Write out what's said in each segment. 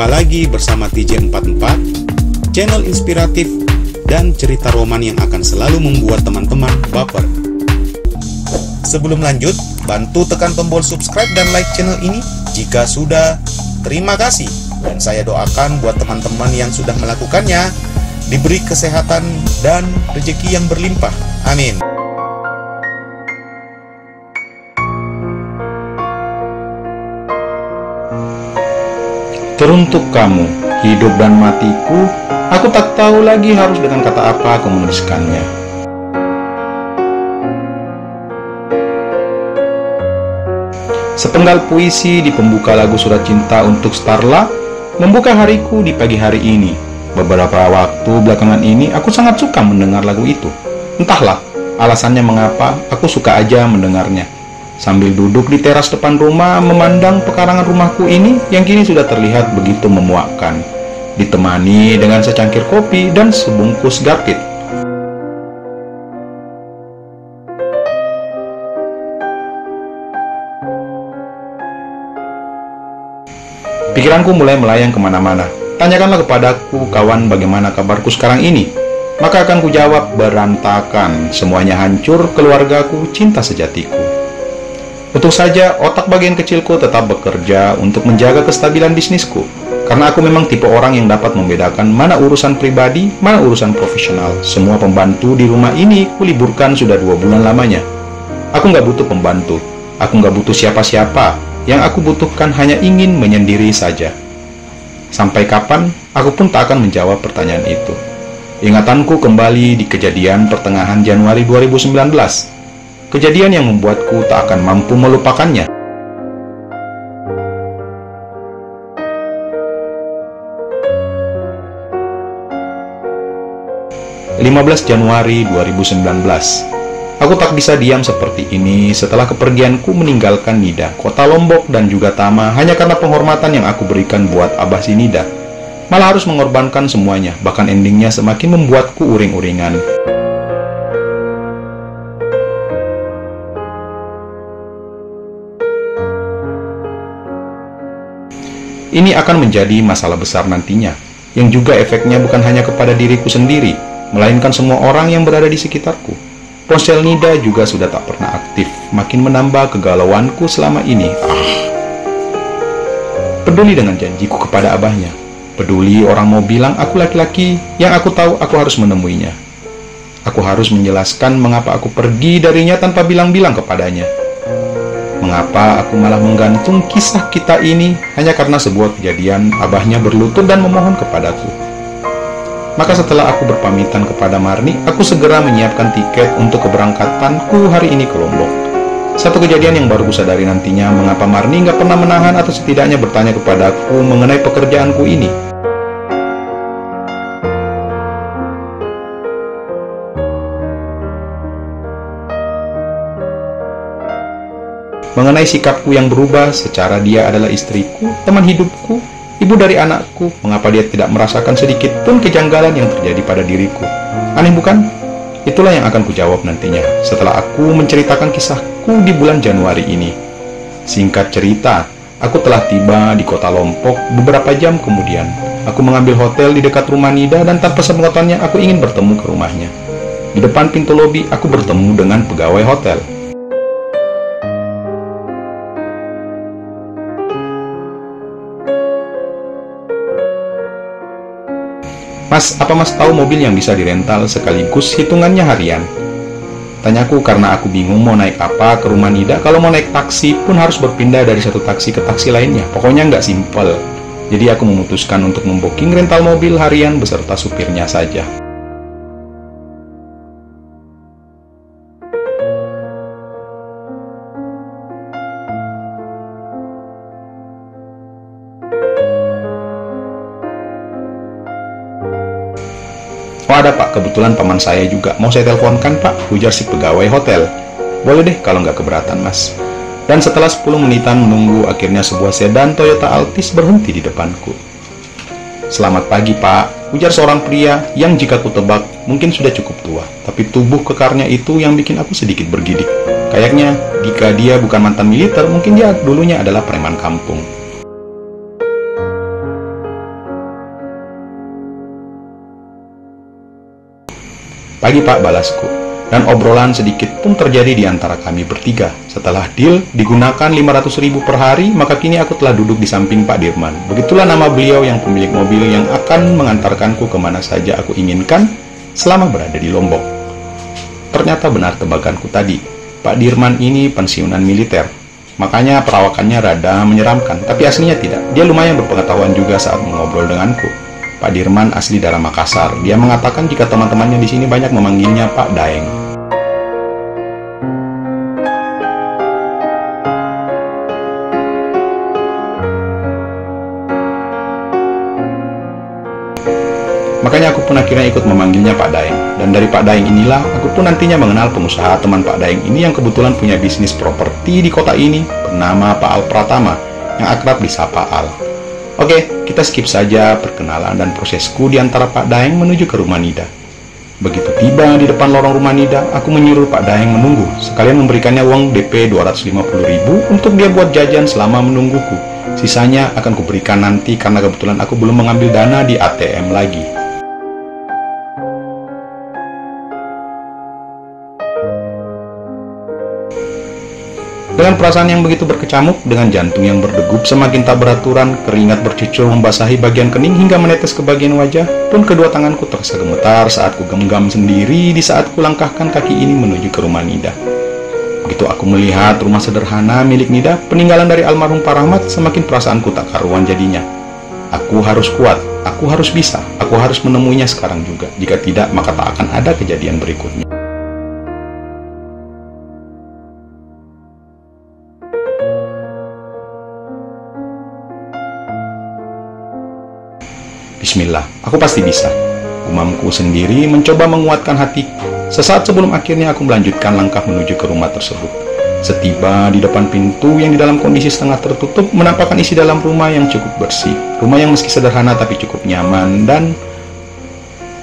Jumpa lagi bersama TJ44, channel inspiratif dan cerita roman yang akan selalu membuat teman-teman baper. Sebelum lanjut, bantu tekan tombol subscribe dan like channel ini jika sudah. Terima kasih. Dan saya doakan buat teman-teman yang sudah melakukannya, diberi kesehatan dan rezeki yang berlimpah. Amin. Teruntuk kamu, hidup dan matiku, aku tak tahu lagi harus dengan kata apa aku menuliskannya. Sepenggal puisi di pembuka lagu surat cinta untuk Starla, membuka hariku di pagi hari ini. Beberapa waktu belakangan ini, aku sangat suka mendengar lagu itu. Entahlah, alasannya mengapa, aku suka aja mendengarnya. Sambil duduk di teras depan rumah, memandang pekarangan rumahku ini yang kini sudah terlihat begitu memuakkan. Ditemani dengan secangkir kopi dan sebungkus garpit. Pikiranku mulai melayang kemana-mana. Tanyakanlah kepadaku, kawan, bagaimana kabarku sekarang ini? Maka akan kujawab, berantakan, semuanya hancur, keluargaku, cinta sejatiku. Untung saja, otak bagian kecilku tetap bekerja untuk menjaga kestabilan bisnisku. Karena aku memang tipe orang yang dapat membedakan mana urusan pribadi, mana urusan profesional. Semua pembantu di rumah ini kuliburkan sudah 2 bulan lamanya. Aku nggak butuh pembantu, aku nggak butuh siapa-siapa. Yang aku butuhkan hanya ingin menyendiri saja. Sampai kapan, aku pun tak akan menjawab pertanyaan itu. Ingatanku kembali di kejadian pertengahan Januari 2019. Kejadian yang membuatku tak akan mampu melupakannya. Januari 2019. Aku tak bisa diam seperti ini setelah kepergianku meninggalkan Nida, kota Lombok dan juga Tama hanya karena penghormatan yang aku berikan buat Abah si Nida. Malah harus mengorbankan semuanya, bahkan endingnya semakin membuatku uring-uringan. Ini akan menjadi masalah besar nantinya, yang juga efeknya bukan hanya kepada diriku sendiri, melainkan semua orang yang berada di sekitarku. Ponsel Nida juga sudah tak pernah aktif, makin menambah kegalauanku selama ini. Peduli dengan janjiku kepada abahnya. Peduli orang mau bilang aku laki-laki, yang aku tahu aku harus menemuinya. Aku harus menjelaskan mengapa aku pergi darinya tanpa bilang-bilang kepadanya. Mengapa aku malah menggantung kisah kita ini hanya karena sebuah kejadian abahnya berlutut dan memohon kepadaku. Maka setelah aku berpamitan kepada Marni, aku segera menyiapkan tiket untuk keberangkatanku hari ini ke Lombok. Satu kejadian yang baru kusadari nantinya mengapa Marni nggak pernah menahan atau setidaknya bertanya kepadaku mengenai pekerjaanku ini. Mengenai sikapku yang berubah secara dia adalah istriku, teman hidupku, ibu dari anakku, mengapa dia tidak merasakan sedikit pun kejanggalan yang terjadi pada diriku? Aneh bukan? Itulah yang akan kujawab nantinya setelah aku menceritakan kisahku di bulan Januari ini. Singkat cerita, aku telah tiba di kota Lombok beberapa jam kemudian. Aku mengambil hotel di dekat rumah Nida dan tanpa sepengetahuannya aku ingin bertemu ke rumahnya. Di depan pintu lobi aku bertemu dengan pegawai hotel. Mas, apa mas tahu mobil yang bisa dirental sekaligus hitungannya harian? Tanyaku karena aku bingung mau naik apa ke rumah Nida. Kalau mau naik taksi pun harus berpindah dari satu taksi ke taksi lainnya. Pokoknya nggak simpel. Jadi aku memutuskan untuk membooking rental mobil harian beserta supirnya saja. Oh ada pak, kebetulan paman saya juga. Mau saya teleponkan pak, ujar si pegawai hotel. Boleh deh kalau nggak keberatan mas. Dan setelah 10 menitan menunggu, akhirnya sebuah sedan Toyota Altis berhenti di depanku. Selamat pagi pak, ujar seorang pria yang jika ku tebak mungkin sudah cukup tua. Tapi tubuh kekarnya itu yang bikin aku sedikit bergidik. Kayaknya jika dia bukan mantan militer, mungkin dia dulunya adalah preman kampung. Pagi Pak, balasku. Dan obrolan sedikit pun terjadi di antara kami bertiga. Setelah deal digunakan 500.000 per hari, maka kini aku telah duduk di samping Pak Dirman. Begitulah nama beliau yang pemilik mobil yang akan mengantarkanku kemana saja aku inginkan selama berada di Lombok. Ternyata benar tebakanku tadi. Pak Dirman ini pensiunan militer. Makanya perawakannya rada menyeramkan, tapi aslinya tidak. Dia lumayan berpengetahuan juga saat mengobrol denganku. Pak Dirman asli dari Makassar. Dia mengatakan jika teman-temannya di sini banyak memanggilnya Pak Daeng. Makanya aku pun akhirnya ikut memanggilnya Pak Daeng. Dan dari Pak Daeng inilah aku pun nantinya mengenal pengusaha teman Pak Daeng ini yang kebetulan punya bisnis properti di kota ini bernama Pak Al Pratama, yang akrab disapa Al. Oke, kita skip saja perkenalan dan prosesku di antara Pak Daeng menuju ke rumah Nida. Begitu tiba di depan lorong rumah Nida, aku menyuruh Pak Daeng menunggu, sekalian memberikannya uang DP 250.000 untuk dia buat jajan selama menungguku. Sisanya akan kuberikan nanti karena kebetulan aku belum mengambil dana di ATM lagi. Dengan perasaan yang begitu berkecamuk, dengan jantung yang berdegup semakin tak beraturan, keringat bercucur membasahi bagian kening hingga menetes ke bagian wajah, pun kedua tanganku terasa gemetar saat ku genggam sendiri di saat ku langkahkan kaki ini menuju ke rumah Nida. Begitu aku melihat rumah sederhana milik Nida, peninggalan dari almarhum Pak Rahmat, semakin perasaanku tak karuan jadinya. Aku harus kuat, aku harus bisa, aku harus menemuinya sekarang juga. Jika tidak, maka tak akan ada kejadian berikutnya. Bismillah, aku pasti bisa. Gumamku sendiri mencoba menguatkan hatiku. Sesaat sebelum akhirnya aku melanjutkan langkah menuju ke rumah tersebut. Setiba di depan pintu yang di dalam kondisi setengah tertutup, menampakkan isi dalam rumah yang cukup bersih. Rumah yang meski sederhana tapi cukup nyaman dan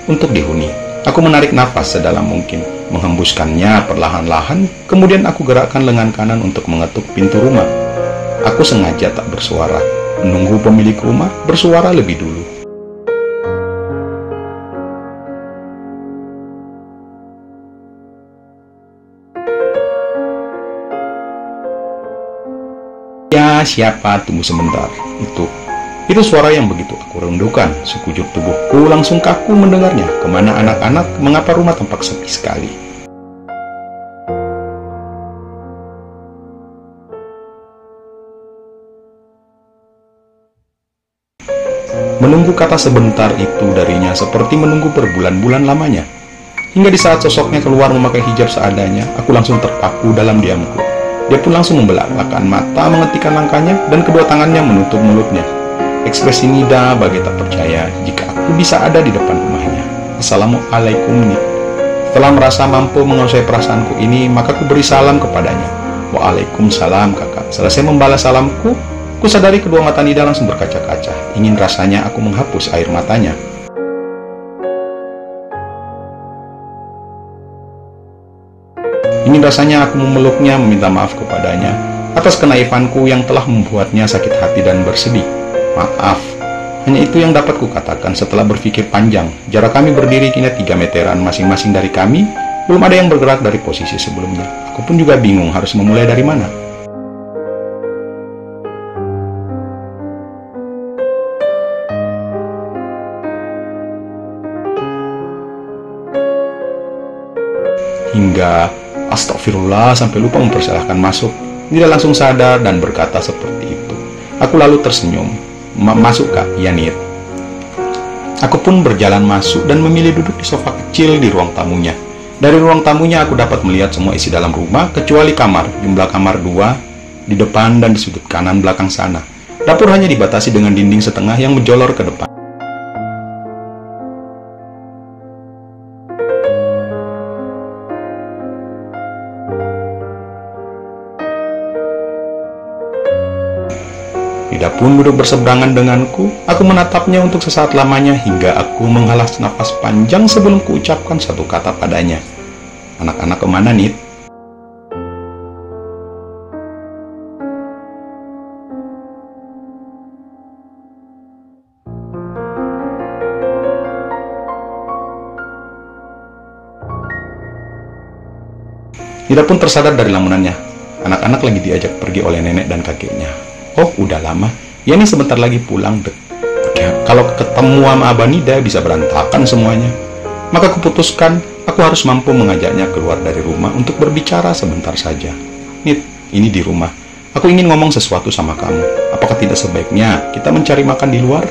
untuk dihuni. Aku menarik nafas sedalam mungkin, menghembuskannya perlahan-lahan, kemudian aku gerakkan lengan kanan untuk mengetuk pintu rumah. Aku sengaja tak bersuara, menunggu pemilik rumah bersuara lebih dulu. Ya, siapa? Tunggu sebentar. Itu suara yang begitu aku rindukan. Sekujur tubuhku langsung kaku mendengarnya. Kemana anak-anak? Mengapa rumah tampak sepi sekali? Menunggu kata sebentar itu darinya seperti menunggu berbulan-bulan lamanya. Hingga di saat sosoknya keluar memakai hijab seadanya, aku langsung terpaku dalam diamku. Dia pun langsung membelak-belakan mata menghentikan langkahnya dan kedua tangannya menutup mulutnya. Ekspresi Nida bagai tak percaya jika aku bisa ada di depan rumahnya. Assalamualaikum, Nid. Setelah merasa mampu menguasai perasaanku ini, maka aku beri salam kepadanya. Waalaikumsalam, kakak. Selesai membalas salamku, ku sadari kedua mata Nida langsung berkaca-kaca. Ingin rasanya aku menghapus air matanya. Ingin rasanya aku memeluknya, meminta maaf kepadanya atas kenaifanku yang telah membuatnya sakit hati dan bersedih. Maaf, hanya itu yang dapat kukatakan setelah berpikir panjang. Jarak kami berdiri kini 3 meteran masing-masing dari kami, belum ada yang bergerak dari posisi sebelumnya. Aku pun juga bingung harus memulai dari mana. Hingga astagfirullah sampai lupa mempersilahkan masuk. Dia langsung sadar dan berkata seperti itu. Aku lalu tersenyum. Masuk kak? Ya Nid. Aku pun berjalan masuk dan memilih duduk di sofa kecil di ruang tamunya. Dari ruang tamunya aku dapat melihat semua isi dalam rumah kecuali kamar. Jumlah kamar 2 di depan dan di sudut kanan belakang sana. Dapur hanya dibatasi dengan dinding setengah yang menjolor ke depan. Nida pun duduk berseberangan denganku. Aku menatapnya untuk sesaat lamanya hingga aku menghela nafas panjang sebelum kuucapkan satu kata padanya. Anak-anak kemana, Nid? Nida pun tersadar dari lamunannya. Anak-anak lagi diajak pergi oleh nenek dan kakeknya. Oh, udah lama. Ya nih sebentar lagi pulang deh. Ya, kalau ketemu sama Abah Nida bisa berantakan semuanya. Maka kuputuskan aku harus mampu mengajaknya keluar dari rumah untuk berbicara sebentar saja. Nid, ini di rumah. Aku ingin ngomong sesuatu sama kamu. Apakah tidak sebaiknya kita mencari makan di luar?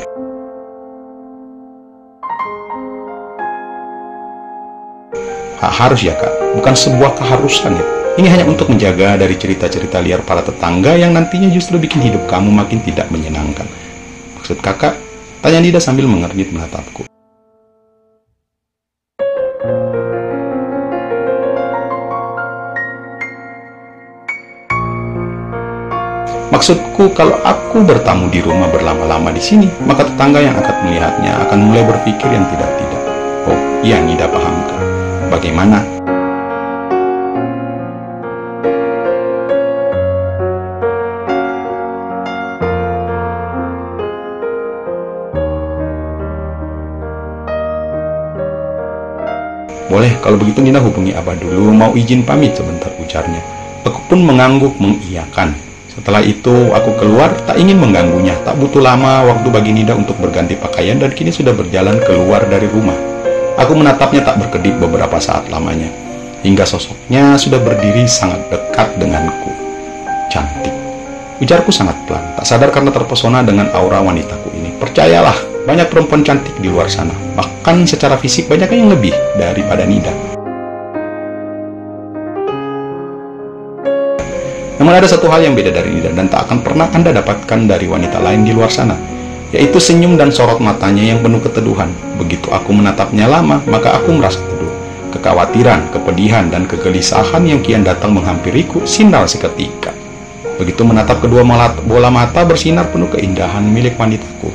Harus ya kak, bukan sebuah keharusan ya. Ini hanya untuk menjaga dari cerita-cerita liar para tetangga yang nantinya justru bikin hidup kamu makin tidak menyenangkan. Maksud kakak? Tanya Nida sambil mengernyit menatapku. Maksudku, kalau aku bertamu di rumah berlama-lama di sini, maka tetangga yang akan melihatnya akan mulai berpikir yang tidak-tidak. Oh iya, Nida paham kak. Bagaimana? Boleh, kalau begitu Nina hubungi Abah dulu, mau izin pamit sebentar, ujarnya. Aku pun mengangguk mengiyakan. Setelah itu aku keluar, tak ingin mengganggunya. Tak butuh lama waktu bagi Nida untuk berganti pakaian dan kini sudah berjalan keluar dari rumah. Aku menatapnya tak berkedip beberapa saat lamanya, hingga sosoknya sudah berdiri sangat dekat denganku. Cantik. Ujarku sangat pelan, tak sadar karena terpesona dengan aura wanitaku ini. Percayalah, banyak perempuan cantik di luar sana. Bahkan secara fisik banyaknya yang lebih daripada Nida. Namun ada satu hal yang beda dari Nida dan tak akan pernah Anda dapatkan dari wanita lain di luar sana, yaitu senyum dan sorot matanya yang penuh keteduhan. Begitu aku menatapnya lama, maka aku merasa teduh. Kekhawatiran, kepedihan, dan kegelisahan yang kian datang menghampiriku sinar seketika. Begitu menatap kedua bola mata bersinar penuh keindahan milik wanitaku.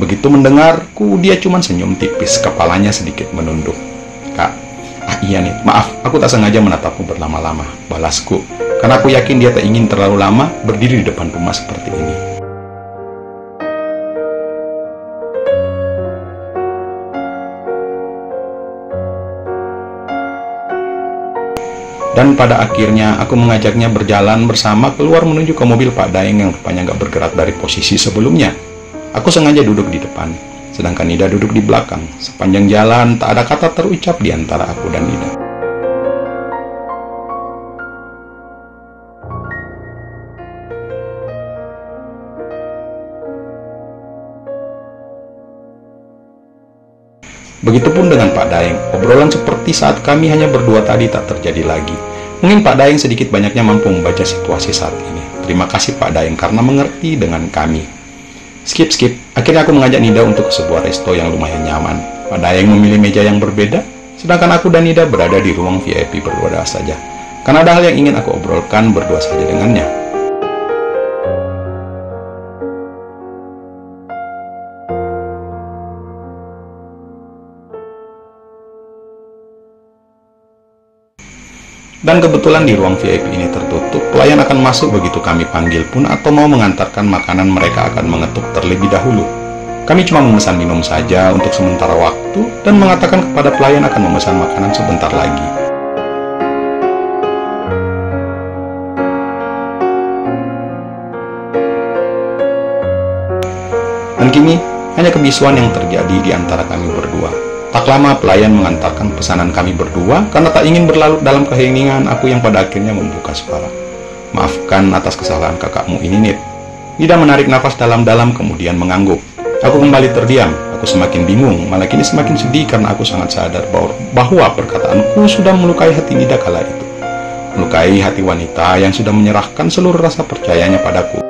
Begitu mendengarku, dia cuma senyum tipis, kepalanya sedikit menunduk. Kak, iya nih, maaf, aku tak sengaja menatapmu berlama-lama, balasku. Karena aku yakin dia tak ingin terlalu lama berdiri di depan rumah seperti ini. Dan pada akhirnya aku mengajaknya berjalan bersama keluar menuju ke mobil Pak Daeng yang rupanya gak bergerak dari posisi sebelumnya. Aku sengaja duduk di depan, sedangkan Nida duduk di belakang. Sepanjang jalan tak ada kata terucap di antara aku dan Nida. Begitupun dengan Pak Daeng, obrolan seperti saat kami hanya berdua tadi tak terjadi lagi. Mungkin Pak Daeng sedikit banyaknya mampu membaca situasi saat ini. Terima kasih Pak Daeng karena mengerti dengan kami. Skip. Akhirnya aku mengajak Nida untuk ke sebuah resto yang lumayan nyaman. Pak Daeng memilih meja yang berbeda, sedangkan aku dan Nida berada di ruang VIP berdua saja. Karena ada hal yang ingin aku obrolkan berdua saja dengannya. Dan kebetulan di ruang VIP ini tertutup, pelayan akan masuk begitu kami panggil pun atau mau mengantarkan makanan mereka akan mengetuk terlebih dahulu. Kami cuma memesan minum saja untuk sementara waktu dan mengatakan kepada pelayan akan memesan makanan sebentar lagi. Dan kini hanya kebisuan yang terjadi di antara kami berdua. Tak lama pelayan mengantarkan pesanan kami berdua karena tak ingin berlarut dalam keheningan aku yang pada akhirnya membuka suara. Maafkan atas kesalahan kakakmu ini, Nid. Nida menarik nafas dalam-dalam kemudian mengangguk. Aku kembali terdiam. Aku semakin bingung, malah kini semakin sedih karena aku sangat sadar bahwa perkataanku sudah melukai hati Nida kala itu. Melukai hati wanita yang sudah menyerahkan seluruh rasa percayanya padaku.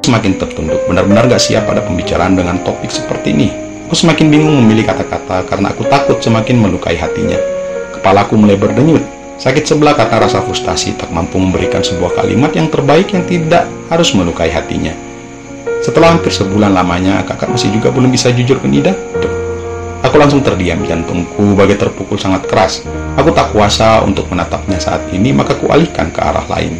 Semakin tertunduk, benar-benar gak siap pada pembicaraan dengan topik seperti ini. Aku semakin bingung memilih kata-kata karena aku takut semakin melukai hatinya. Kepalaku mulai berdenyut, sakit sebelah karena rasa frustasi tak mampu memberikan sebuah kalimat yang terbaik yang tidak harus melukai hatinya. Setelah hampir sebulan lamanya, kakak masih juga belum bisa jujur ke Nida. Aku langsung terdiam, jantungku bagai terpukul sangat keras. Aku tak kuasa untuk menatapnya saat ini, maka kualihkan ke arah lain.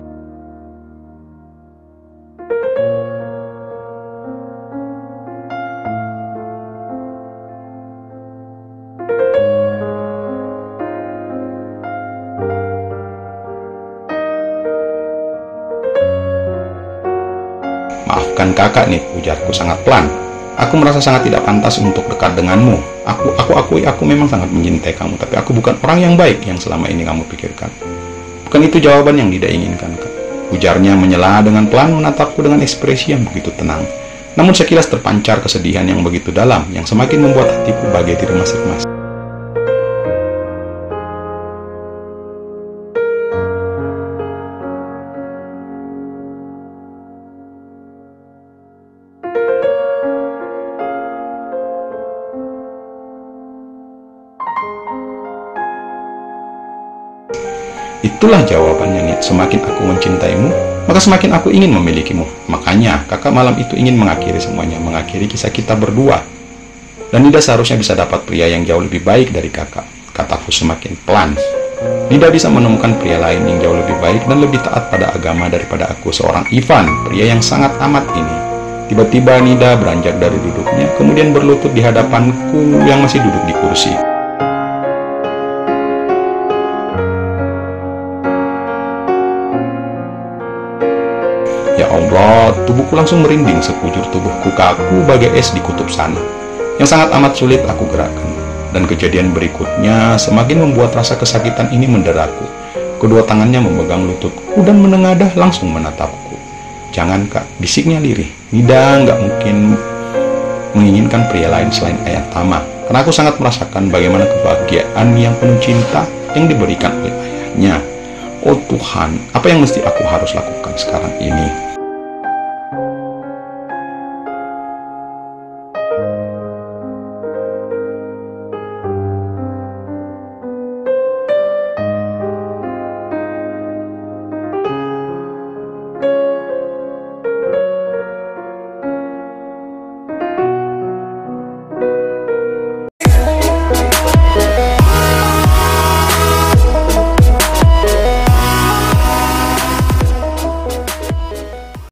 Maafkan kakak nih, ujarku sangat pelan. Aku merasa sangat tidak pantas untuk dekat denganmu. Aku akui aku memang sangat mencintai kamu, tapi aku bukan orang yang baik yang selama ini kamu pikirkan. Bukan itu jawaban yang Nida inginkan, Kak. Ujarnya menyela dengan pelan menatapku dengan ekspresi yang begitu tenang. Namun sekilas terpancar kesedihan yang begitu dalam, yang semakin membuat hatiku bagai diremas-remas. Itulah jawabannya, Nid. Semakin aku mencintaimu, maka semakin aku ingin memilikimu. Makanya kakak malam itu ingin mengakhiri semuanya, mengakhiri kisah kita berdua. Dan Nida seharusnya bisa dapat pria yang jauh lebih baik dari kakak. Kataku semakin pelan. Nida bisa menemukan pria lain yang jauh lebih baik dan lebih taat pada agama daripada aku, seorang Ivan, pria yang sangat amat ini. Tiba-tiba Nida beranjak dari duduknya, kemudian berlutut di hadapanku yang masih duduk di kursi. Ya Allah, tubuhku langsung merinding, sekujur tubuhku kaku bagai es di kutub sana, yang sangat amat sulit aku gerakkan. Dan kejadian berikutnya semakin membuat rasa kesakitan ini menderaku. Kedua tangannya memegang lututku dan menengadah langsung menatapku. Jangan, Kak, bisiknya lirih. Nida nggak mungkin menginginkan pria lain selain Ayah Tama, karena aku sangat merasakan bagaimana kebahagiaan yang penuh cinta yang diberikan oleh ayahnya. Oh Tuhan, apa yang mesti aku harus lakukan sekarang ini?